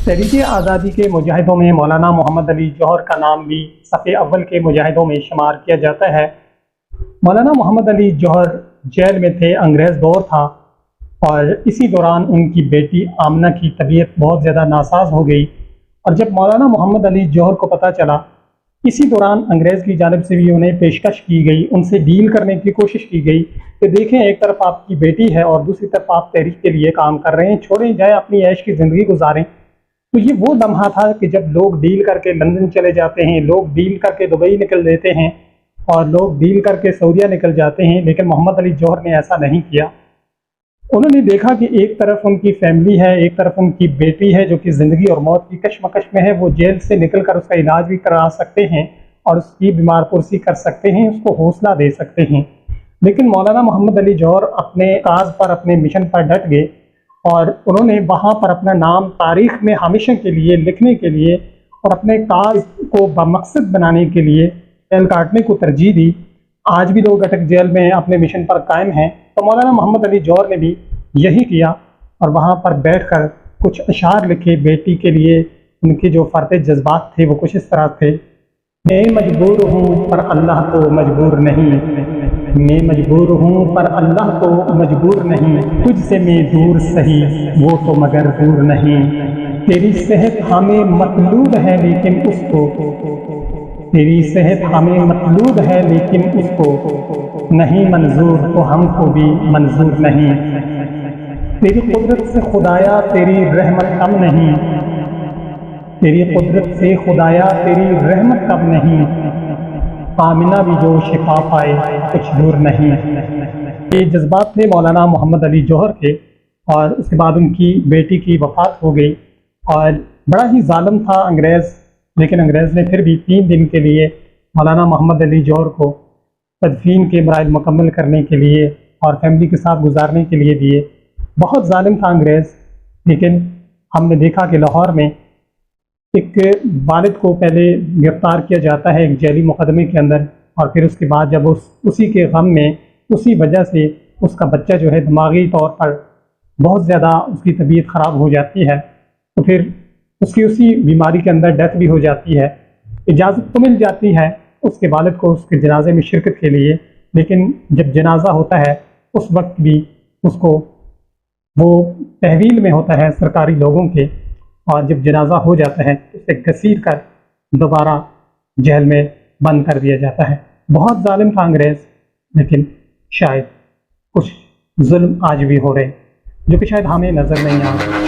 तहरीक आज़ादी के मुजाहिदों में मौलाना मोहम्मद अली जौहर का नाम भी सफ़े अव्वल के मुजाहिदों में शुमार किया जाता है। मौलाना मोहम्मद अली जौहर जेल में थे, अंग्रेज़ दौर था और इसी दौरान उनकी बेटी आमना की तबीयत बहुत ज़्यादा नासाज हो गई। और जब मौलाना मोहम्मद अली जौहर को पता चला, इसी दौरान अंग्रेज़ की जानिब से भी उन्हें पेशकश की गई, उनसे डील करने की कोशिश की गई कि देखें, एक तरफ आपकी बेटी है और दूसरी तरफ आप तहरीक के लिए काम कर रहे हैं, छोड़ें जाए, अपनी ऐश की ज़िंदगी गुजारें। तो ये वो लम्हा था कि जब लोग डील करके लंदन चले जाते हैं, लोग डील करके दुबई निकल देते हैं और लोग डील करके सऊदीया निकल जाते हैं, लेकिन मोहम्मद अली जौहर ने ऐसा नहीं किया। उन्होंने देखा कि एक तरफ उनकी फैमिली है, एक तरफ उनकी बेटी है जो कि ज़िंदगी और मौत की कशमकश में है। वो जेल से निकल कर उसका इलाज भी करा सकते हैं और उसकी बीमार पुरसी कर सकते हैं, उसको हौसला दे सकते हैं। लेकिन मौलाना मोहम्मद अली जौहर अपने काज पर, अपने मिशन पर डट गए और उन्होंने वहाँ पर अपना नाम तारीख में हमेशा के लिए लिखने के लिए और अपने काज को बमकसद बनाने के लिए जेल काटने को तरजीह दी। आज भी लोग अटक जेल में अपने मिशन पर कायम हैं। तो मौलाना मोहम्मद अली जौहर ने भी यही किया और वहाँ पर बैठकर कुछ अशार लिखे बेटी के लिए। उनके जो फर्द जज्बात थे वो कुछ इस तरह थे। मैं मजबूर हूँ पर अल्लाह तो मजबूर नहीं, मैं मजबूर हूँ पर अल्लाह तो मजबूर नहीं, तुझसे मैं दूर सही वो तो मगर दूर नहीं। तेरी सेहत हमें मतलूब है लेकिन उसको, तेरी सेहत हमें मतलूब है लेकिन उसको नहीं मंजूर, तो हमको भी मंजूर नहीं। तेरी कुदरत से खुदाया तेरी रहमत कम नहीं, तेरी कुदरत से खुदाया तेरी रहमत कम नहीं, आमिना भी जो शिफा पाए कुछ दूर नहीं। ये जज्बात थे मौलाना मोहम्मद अली जौहर के। और उसके बाद उनकी बेटी की वफ़ात हो गई और बड़ा ही जालिम था अंग्रेज़, लेकिन अंग्रेज़ ने फिर भी 3 दिन के लिए मौलाना मोहम्मद अली जौहर को तदफीन के मराइल मुकम्मल करने के लिए और फैमिली के साथ गुजारने के लिए दिए। बहुत जालिम था अंग्रेज़। लेकिन हमने देखा कि लाहौर में एक वालिद को पहले गिरफ़्तार किया जाता है एक जेली मुकदमे के अंदर, और फिर उसके बाद जब उसी के गम में, उसी वजह से उसका बच्चा जो है दिमागी तौर पर बहुत ज़्यादा उसकी तबीयत ख़राब हो जाती है, तो फिर उसकी उसी बीमारी के अंदर डेथ भी हो जाती है। इजाज़त तो मिल जाती है उसके वालिद को उसके जनाजे में शिरकत के लिए, लेकिन जब जनाजा होता है उस वक्त भी उसको वो तहवील में होता है सरकारी लोगों के, और जब जनाजा हो जाता है उसे घसीट कर दोबारा जेल में बंद कर दिया जाता है। बहुत जालिम था अंग्रेज़, लेकिन शायद कुछ जुल्म आज भी हो रहे जो कि शायद हमें नज़र नहीं आ रहे।